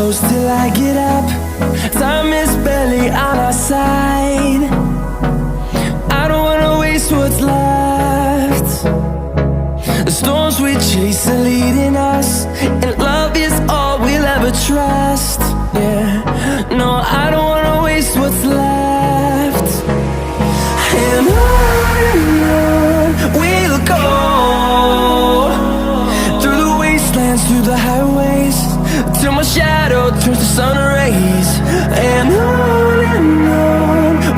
close till I get up. Time is barely on our side. I don't wanna waste what's left. The storms we chase are leading us, and love is all we'll ever trust. Yeah, no, I don't wanna waste what's left. And on we'll go, through the wastelands, through the highways, till my shadow turns to sun rays. And on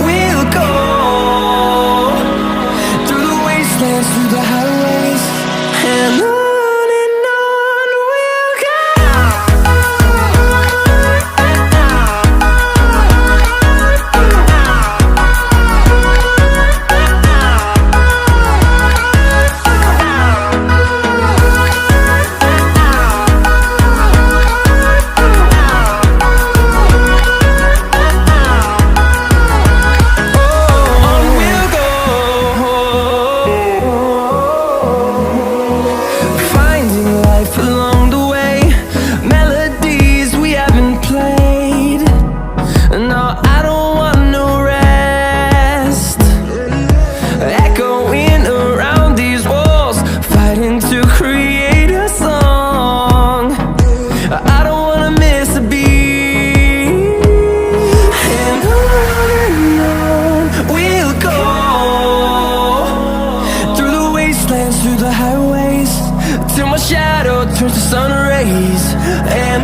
we'll go, through the wastelands, through the highways, and on we'll go. Along the way, melodies we haven't played. No, I don't want no rest. Echoing around these walls, fighting to create a song. I don't wanna miss a beat. And on we'll go, through the wastelands, through the highways, till my shadow turns to sun rays. And